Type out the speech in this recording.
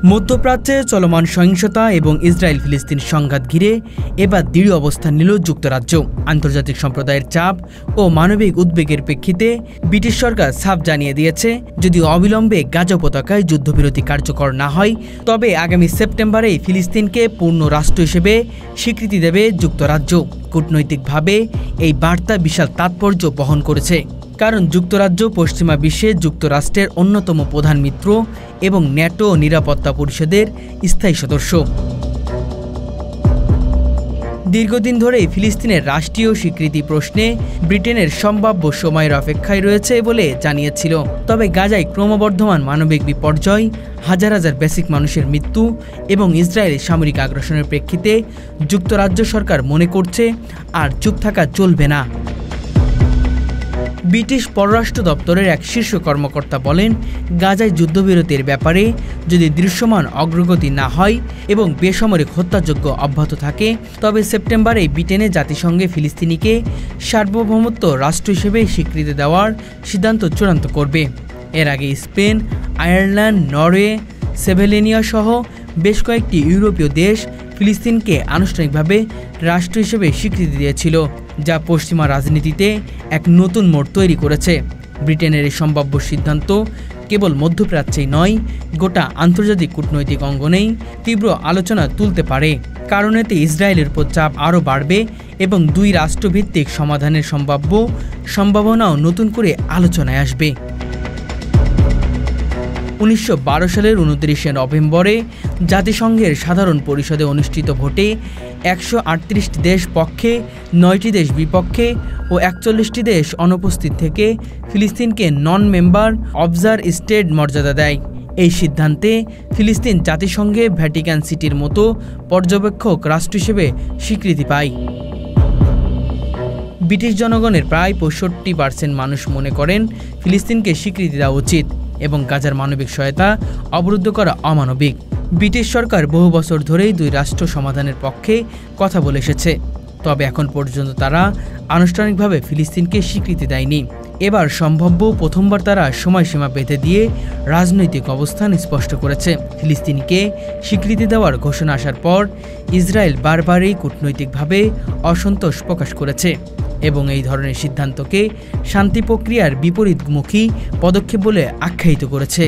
মধ্যপ্রাচ্যে চলমান সহিংসতা এবং ইসরায়েল ফিলিস্তিন সংঘাত ঘিরে এবার দৃঢ় অবস্থান নিল যুক্তরাজ্য। আন্তর্জাতিক সম্প্রদায়ের চাপ ও মানবিক উদ্বেগের প্রেক্ষিতে ব্রিটিশ সরকার সাফ জানিয়ে দিয়েছে, যদি অবিলম্বে গাজা উপত্যকায় যুদ্ধবিরতি কার্যকর না হয় তবে আগামী সেপ্টেম্বরেই ফিলিস্তিনকে পূর্ণ রাষ্ট্র হিসেবে স্বীকৃতি দেবে যুক্তরাজ্য। কূটনৈতিকভাবে এই বার্তা বিশাল তাৎপর্য বহন করেছে, কারণ যুক্তরাজ্য পশ্চিমা বিশ্বে যুক্তরাষ্ট্রের অন্যতম প্রধান মিত্র এবং ন্যাটো নিরাপত্তা পরিষদের স্থায়ী সদস্য। দীর্ঘদিন ধরেই ফিলিস্তিনের রাষ্ট্রীয় স্বীকৃতি প্রশ্নে ব্রিটেনের সম্ভাব্য সময়ের অপেক্ষায় রয়েছে বলে জানিয়েছিল। তবে গাজায় ক্রমবর্ধমান মানবিক বিপর্যয়, হাজার হাজার বেসিক মানুষের মৃত্যু এবং ইসরায়েলের সামরিক আগ্রাসনের প্রেক্ষিতে যুক্তরাজ্য সরকার মনে করছে আর চুপ থাকা চলবে না। ব্রিটিশ পররাষ্ট্র দপ্তরের এক শীর্ষ কর্মকর্তা বলেন, গাজায় যুদ্ধবিরতির ব্যাপারে যদি দৃশ্যমান অগ্রগতি না হয় এবং বেসামরিক হত্যাযজ্ঞ অব্যাহত থাকে তবে সেপ্টেম্বরে ব্রিটেনে জাতিসংঘে ফিলিস্তিনিকে সার্বভৌমত্ব রাষ্ট্র হিসেবে স্বীকৃতি দেওয়ার সিদ্ধান্ত চূড়ান্ত করবে। এর আগে স্পেন, আয়ারল্যান্ড, নরওয়ে, সেভেলেনিয়া সহ বেশ কয়েকটি ইউরোপীয় দেশ ফিলিস্তিনকে আনুষ্ঠানিকভাবে রাষ্ট্র হিসেবে স্বীকৃতি দিয়েছিল, যা পশ্চিমা রাজনীতিতে এক নতুন মোড় তৈরি করেছে। ব্রিটেনের এই সম্ভাব্য সিদ্ধান্ত কেবল মধ্যপ্রাচ্যেই নয়, গোটা আন্তর্জাতিক কূটনৈতিক অঙ্গনেই তীব্র আলোচনা তুলতে পারে, কারণ এতে ইসরায়েলের উপর চাপ আরও বাড়বে এবং দুই রাষ্ট্রভিত্তিক সমাধানের সম্ভাবনাও নতুন করে আলোচনায় আসবে। 1912 সালের 29শে নভেম্বরে জাতিসংঘের সাধারণ পরিষদে অনুষ্ঠিত ভোটে 138টি দেশ পক্ষে, 9টি দেশ বিপক্ষে ও 41টি দেশ অনুপস্থিত থেকে ফিলিস্তিনকে নন মেম্বার অবজার্ভার স্টেট মর্যাদা দেয়। এই সিদ্ধান্তে ফিলিস্তিন জাতিসংঘে ভ্যাটিকান সিটির মতো পর্যবেক্ষক রাষ্ট্র হিসেবে স্বীকৃতি পায়। ব্রিটিশ জনগণের প্রায় 65% মানুষ মনে করেন ফিলিস্তিনকে স্বীকৃতি দেওয়া উচিত এবং গাজার মানবিক সহায়তা অবরুদ্ধ করা অমানবিক। ব্রিটিশ সরকার বহু বছর ধরেই দুই রাষ্ট্র সমাধানের পক্ষে কথা বলে এসেছে, তবে এখন পর্যন্ত তারা আনুষ্ঠানিকভাবে ফিলিস্তিনকে স্বীকৃতি দেয়নি। এবার সম্ভাব্য প্রথমবার তারা সময়সীমা বেঁধে দিয়ে রাজনৈতিক অবস্থান স্পষ্ট করেছে। ফিলিস্তিনিকে স্বীকৃতি দেওয়ার ঘোষণা আসার পর ইসরায়েল বারবারই কূটনৈতিকভাবে অসন্তোষ প্রকাশ করেছে এবং এই ধরনের সিদ্ধান্তকে শান্তি প্রক্রিয়ার বিপরীতমুখী পদক্ষেপ বলে আখ্যায়িত করেছে।